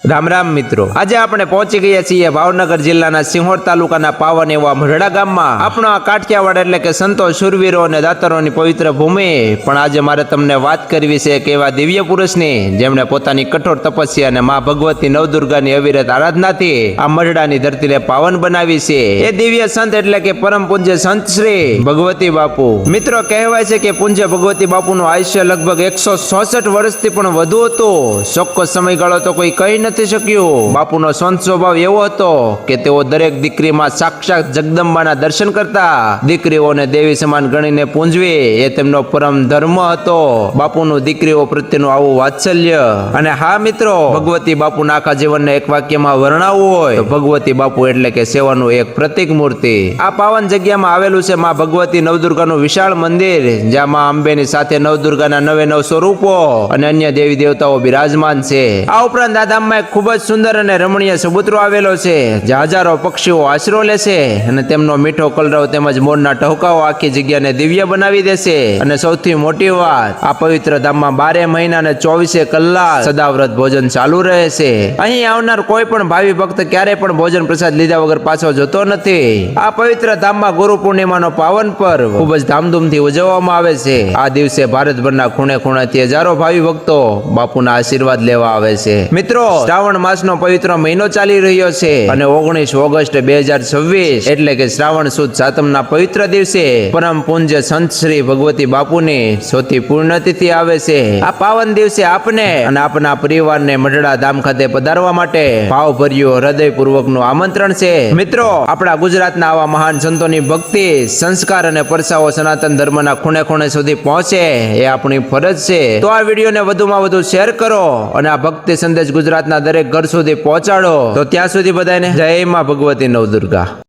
રામ રામ મિત્રો, આજે આપણે પહોંચી ગયા છીએ ભાવનગર જિલ્લાના સિંહોર તાલુકાના પાવન એવા મઢડા ગામમાં. આપણો આ કાઠિયાવાડ એટલે કે સંતો શૂરવીરો અને દાતરોની પવિત્ર ભૂમિ. પણ આજે મારે તમને વાત કરવી છે એક એવા દિવ્ય પુરુષની જેમણે પોતાની કઠોર તપસ્યા અને મા ભગવતી નવદુર્ગાની અવિરત આરાધનાથી આ મઢડાની ધરતીને પાવન બનાવી છે. એ દિવ્ય સંત એટલે કે પરમ પૂજ્ય સંત શ્રી ભગવતી બાપુ. મિત્રો, કહેવાય છે કે પૂજ્ય ભગવતી બાપુનું આયુષ્ય લગભગ 166 વર્ષથી પણ વધુ હતું. ચોક્કસ સમયગાળો તો કોઈ કહી નથી શક્યું. બાપુનો સંત સ્વભાવ એવો હતો કે તેઓ દરેક દીકરીમાં સાક્ષાત જગદંબાના દર્શન કરતા. દીકરીઓને દેવી સમાન ગણીને પૂંજવી એ તેમનો પરમ ધર્મ હતો. બાપુનું દીકરીઓ પ્રત્યેનું આવું વાત્સલ્ય. અને હા મિત્રો, ભગવતી બાપુના આખા જીવનને એક વાક્યમાં વર્ણવવું હોય તો ભગવતી બાપુ એટલે કે સેવાનું એક પ્રતિક મૂર્તિ. આ પાવન જગ્યામાં આવેલું છે માં ભગવતી નવદુર્ગાનું વિશાળ મંદિર, જ્યાં માં અંબેની સાથે નવદુર્ગાના 9 સ્વરૂપો અને અન્ય દેવી દેવતાઓ બિરાજમાન છે. આ ઉપરાંત આ ધામમાં એક ખૂબ જ સુંદર અને રમણીય ચબૂતરો આવેલો છે, જ્યાં હજારો પક્ષીઓ આશરો લેશે અને તેમનો મીઠો કલરવ તેમજ મોરના ટહુકાઓ આખી જગ્યાને દિવ્ય બનાવી દેશે. અને સૌથી મોટી વાત, આ પવિત્ર ધામમાં 12 મહિના અને 24 કલાક સદાવ્રત ભોજન ચાલુ રહે છે. અહીં આવનાર કોઈ પણ ભાવિ ભક્ત ક્યારેય પણ ભોજન પ્રસાદ લીધા વગર પાછો જતો નથી. આ પવિત્ર ધામમાં ગુરુ પૂર્ણિમાનો પાવન પર્વ ખૂબ જ ધામધૂમથી ઉજવવામાં આવે છે. આ દિવસે ભારતભરના ખૂણે ખૂણેથી હજારો ભાવિ ભક્તો બાપુના આશીર્વાદ લેવા આવે છે. મિત્રો, શ્રાવણ માસનો પવિત્ર મહિનો ચાલી રહ્યો છે અને 19 ઓગસ્ટ 2026 એટલે કે શ્રાવણ સુદ સાતમના પવિત્ર દિવસે પરમ પૂજ્ય સંત શ્રી ભગવતી બાપુની સૌથી પુણ્યતિથિ આવે છે. આ પાવન દિવસે આપને અને આપના પરિવારને મઢડા ધામ ખાતે પધારવા માટે ભાવભર્યું હૃદયપૂર્વકનું આમંત્રણ છે. મિત્રો, આપણા ગુજરાતના આવા મહાન સંતોની ભક્તિ, સંસ્કાર અને પરસાઓ સનાતન ધર્મના ખૂણે ખૂણે સુધી પહોંચે એ આપણી ફરજ છે. તો આ વિડીયોને વધુમાં વધુ શેર કરો અને આ ભક્તિ સંદેશ ગુજરાતના દરેક ઘર સુધી પહોંચાડો. તો ત્યાં સુધી બધાને જય માં ભગવતી નવદુર્ગા.